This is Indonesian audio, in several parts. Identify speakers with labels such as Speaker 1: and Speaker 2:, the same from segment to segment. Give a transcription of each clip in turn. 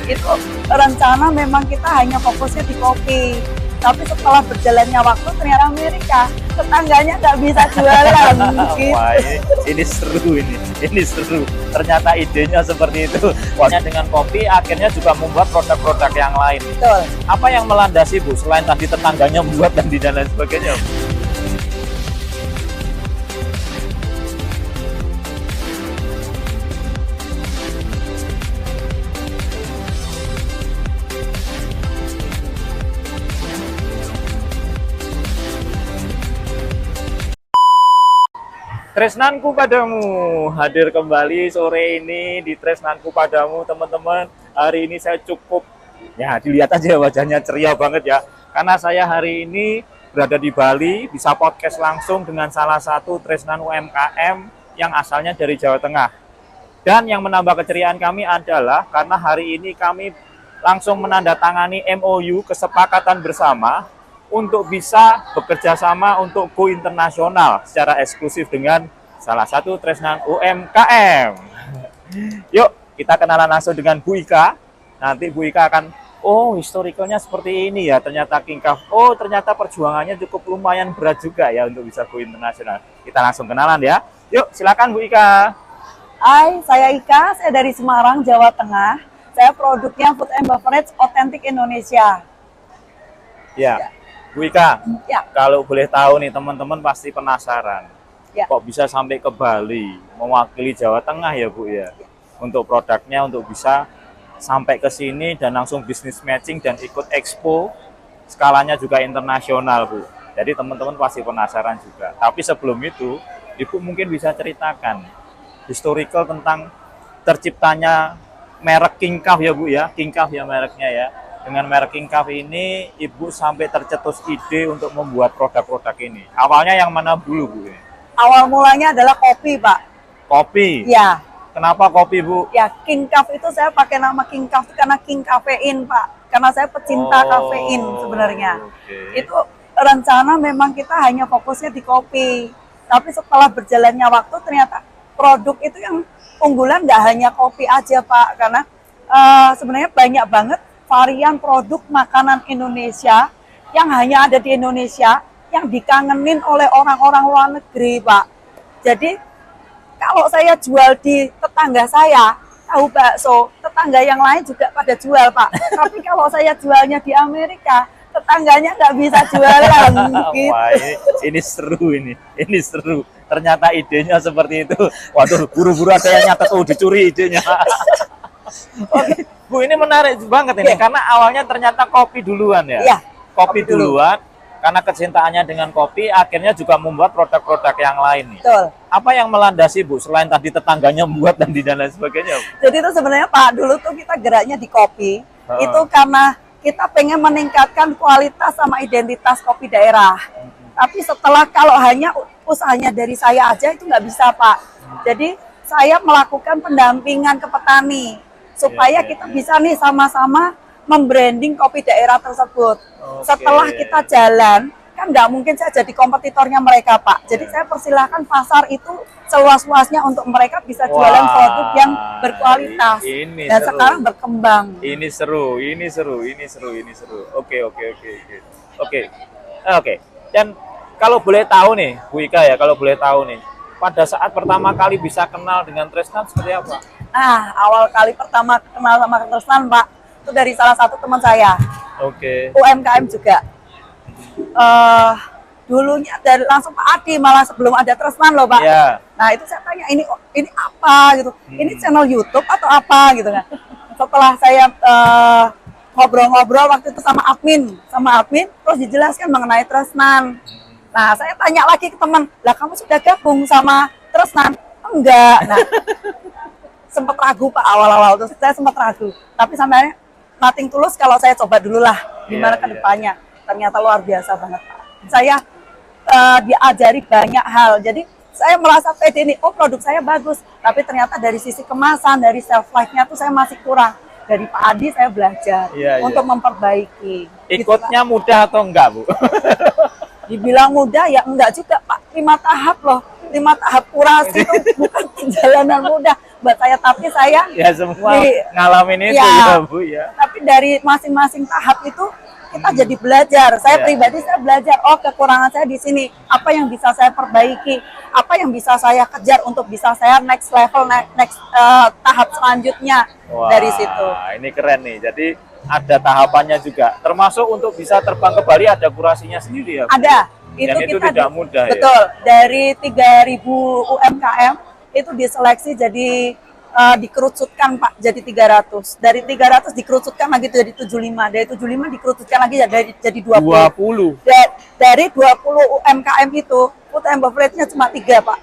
Speaker 1: Itu rencana memang kita hanya fokusnya di kopi. Tapi setelah berjalannya waktu ternyata Amerika, tetangganya nggak bisa jualan. Gitu.
Speaker 2: Wah, ini seru ini seru. Ternyata idenya seperti itu. Wahnya dengan kopi akhirnya juga membuat produk-produk yang lain.
Speaker 1: Betul.
Speaker 2: Apa yang melandasi Bu selain tadi tetangganya membuat dan lain sebagainya? Tresnanku padamu hadir kembali sore ini di Tresnanku padamu teman-teman. Hari ini saya cukup ya dilihat aja wajahnya ceria banget ya. Karena saya hari ini berada di Bali bisa podcast langsung dengan salah satu Tresnan UMKM yang asalnya dari Jawa Tengah. Dan yang menambah keceriaan kami adalah karena hari ini kami langsung menandatangani MOU kesepakatan bersama untuk bisa bekerja sama untuk go internasional secara eksklusif dengan salah satu Tresnan UMKM. Yuk, kita kenalan langsung dengan Bu Ika. Nanti Bu Ika akan, oh historicalnya seperti ini ya, ternyata Kingkaf. Oh ternyata perjuangannya cukup lumayan berat juga ya untuk bisa go internasional. Kita langsung kenalan ya. Yuk, silakan Bu Ika.
Speaker 1: Hai, saya Ika, saya dari Semarang, Jawa Tengah. Saya produknya Food and Beverage Authentic Indonesia.
Speaker 2: Ya. Bu Ika,
Speaker 1: ya.
Speaker 2: Kalau boleh tahu nih teman-teman pasti penasaran,
Speaker 1: ya.
Speaker 2: Kok bisa sampai ke Bali, mewakili Jawa Tengah ya Bu ya, untuk produknya untuk bisa sampai ke sini dan langsung bisnis matching dan ikut expo, skalanya juga internasional Bu. Jadi teman-teman pasti penasaran juga. Tapi sebelum itu, Ibu mungkin bisa ceritakan historical tentang terciptanya merek Kingkaf ya Bu ya, Kingkaf ya mereknya ya. Dengan merek Kingkaf ini, Ibu sampai tercetus ide untuk membuat produk-produk ini. Awalnya yang mana dulu, Bu?
Speaker 1: Awal mulanya adalah kopi, Pak.
Speaker 2: Kopi?
Speaker 1: Ya.
Speaker 2: Kenapa kopi, Bu?
Speaker 1: Ya, Kingkaf itu saya pakai nama Kingkaf karena King Kafein, Pak. Karena saya pecinta kafein sebenarnya.
Speaker 2: Okay.
Speaker 1: Itu rencana memang kita hanya fokusnya di kopi. Tapi setelah berjalannya waktu, ternyata produk itu yang unggulan nggak hanya kopi aja, Pak. Karena sebenarnya banyak banget varian produk makanan Indonesia yang hanya ada di Indonesia yang dikangenin oleh orang-orang luar negeri, Pak. Jadi kalau saya jual di tetangga saya tahu bakso, tetangga yang lain juga pada jual, Pak. Tapi kalau saya jualnya di Amerika, tetangganya nggak bisa jualan. Gitu.
Speaker 2: Wah, ini seru ini seru. Ternyata idenya seperti itu. Waduh, buru-buru ada yang nyatet, dicuri idenya. Oke, Bu, ini menarik banget ini karena awalnya ternyata kopi duluan ya.
Speaker 1: Iya.
Speaker 2: Kopi duluan, karena kecintaannya dengan kopi akhirnya juga membuat produk-produk yang lain nih.
Speaker 1: Betul.
Speaker 2: Apa yang melandasi Bu selain tadi tetangganya membuat dan lain sebagainya?
Speaker 1: Jadi itu sebenarnya Pak, dulu tuh kita geraknya di kopi. Itu karena kita pengen meningkatkan kualitas sama identitas kopi daerah. Tapi setelah kalau hanya usahanya dari saya aja itu nggak bisa, Pak. Jadi saya melakukan pendampingan ke petani supaya kita bisa nih sama-sama membranding kopi daerah tersebut. Setelah kita jalan, kan nggak mungkin saya jadi kompetitornya mereka, Pak. Jadi saya persilahkan pasar itu seluas-luasnya untuk mereka bisa jualan produk yang berkualitas. Dan seru. Sekarang berkembang.
Speaker 2: Ini seru. Oke. Dan kalau boleh tahu nih, Bu Ika ya, pada saat pertama kali bisa kenal dengan Tresnan seperti apa?
Speaker 1: Nah, awal kali pertama kenal sama Tresnan, Pak, itu dari salah satu teman saya.
Speaker 2: Oke.
Speaker 1: UMKM juga. Dulunya dari langsung Pak Adi, malah sebelum ada Tresnan loh, Pak.
Speaker 2: Yeah.
Speaker 1: Nah, itu saya tanya, ini apa gitu? Ini channel YouTube atau apa gitu kan? Setelah saya ngobrol-ngobrol waktu itu sama admin, terus dijelaskan mengenai Tresnan. Nah, saya tanya lagi ke teman, lah kamu sudah gabung sama Tresnan? Enggak. Nah, sempat ragu, Pak, awal-awal terus saya sempat ragu. Tapi sampai nothing tulus kalau saya coba dulu lah gimana ke depannya. Ternyata luar biasa banget, Pak. Saya diajari banyak hal. Jadi saya merasa pede nih, oh produk saya bagus. Tapi ternyata dari sisi kemasan, dari shelf life-nya tuh saya masih kurang. Dari Pak Adi saya belajar untuk memperbaiki.
Speaker 2: Ikutnya gitu, mudah atau enggak, Bu?
Speaker 1: Dibilang mudah ya enggak juga, Pak. 5 tahap loh. 5 tahap kurasi itu bukan jalanan mudah buat saya, tapi saya
Speaker 2: Ya semua
Speaker 1: Di-
Speaker 2: ngalamin itu
Speaker 1: Ya.
Speaker 2: ya Bu ya.
Speaker 1: tapi dari masing-masing tahap itu kita jadi belajar. Saya
Speaker 2: Ya.
Speaker 1: pribadi saya belajar, oh kekurangan saya di sini, apa yang bisa saya perbaiki, apa yang bisa saya kejar untuk bisa saya next level, next tahap selanjutnya
Speaker 2: Wah,
Speaker 1: dari situ.
Speaker 2: ini keren nih. Jadi ada tahapannya juga. Termasuk untuk bisa terbang ke Bali ada kurasinya sendiri ya. Bu?
Speaker 1: Ada,
Speaker 2: Dan itu
Speaker 1: kita
Speaker 2: tidak mudah ya.
Speaker 1: betul, dari 3.000 UMKM itu diseleksi jadi dikerucutkan Pak jadi 300. Dari 300 dikerucutkan lagi jadi 75. Dari 75 dikerucutkan lagi jadi 20.
Speaker 2: 20.
Speaker 1: Dari 20 UMKM itu food and beverage-nya cuma 3 Pak.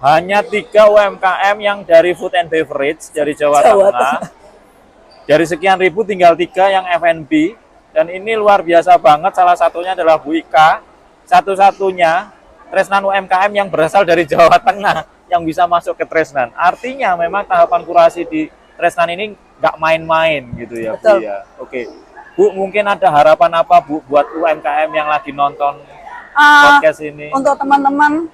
Speaker 2: Hanya 3 UMKM yang dari food and beverage dari Jawa
Speaker 1: Jawa
Speaker 2: Tengah. Dari sekian ribu tinggal 3 yang F&B. Dan ini luar biasa banget. Salah satunya adalah Bu Ika. Satu-satunya Tresnan UMKM yang berasal dari Jawa Tengah yang bisa masuk ke Tresnan. Artinya memang tahapan kurasi di Tresnan ini nggak main-main gitu ya Bu
Speaker 1: Betul.
Speaker 2: ya. Oke. Bu, mungkin ada harapan apa Bu buat UMKM yang lagi nonton
Speaker 1: Ah,
Speaker 2: podcast ini?
Speaker 1: untuk teman-teman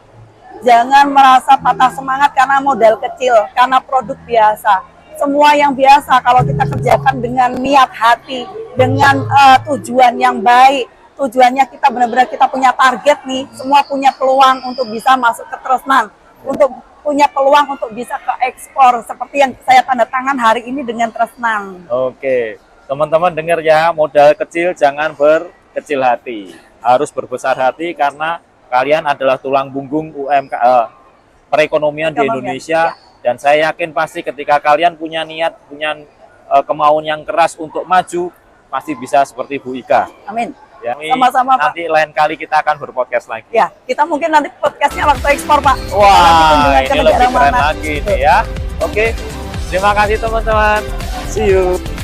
Speaker 1: jangan merasa patah semangat karena modal kecil, karena produk biasa. Semua yang biasa kalau kita kerjakan dengan niat hati, dengan tujuan yang baik, tujuannya kita benar-benar kita punya target nih, semua punya peluang untuk bisa masuk ke Tresnan, untuk punya peluang untuk bisa ke ekspor seperti yang saya tanda tangan hari ini dengan Tresnan.
Speaker 2: Oke, teman-teman dengar ya, modal kecil jangan berkecil hati. Harus berbesar hati karena kalian adalah tulang punggung perekonomian di Indonesia. Dan saya yakin pasti ketika kalian punya niat, punya kemauan yang keras untuk maju, pasti bisa seperti Bu Ika.
Speaker 1: Amin.
Speaker 2: Ya,
Speaker 1: Sama-sama, Pak.
Speaker 2: nanti lain kali kita akan berpodcast lagi.
Speaker 1: Ya, kita mungkin nanti podcastnya waktu ekspor Pak. Nanti
Speaker 2: Wah,
Speaker 1: kunjungan ke
Speaker 2: ini
Speaker 1: negara
Speaker 2: lebih keren
Speaker 1: mana.
Speaker 2: lagi nih ya. Oke, terima kasih teman-teman. See you.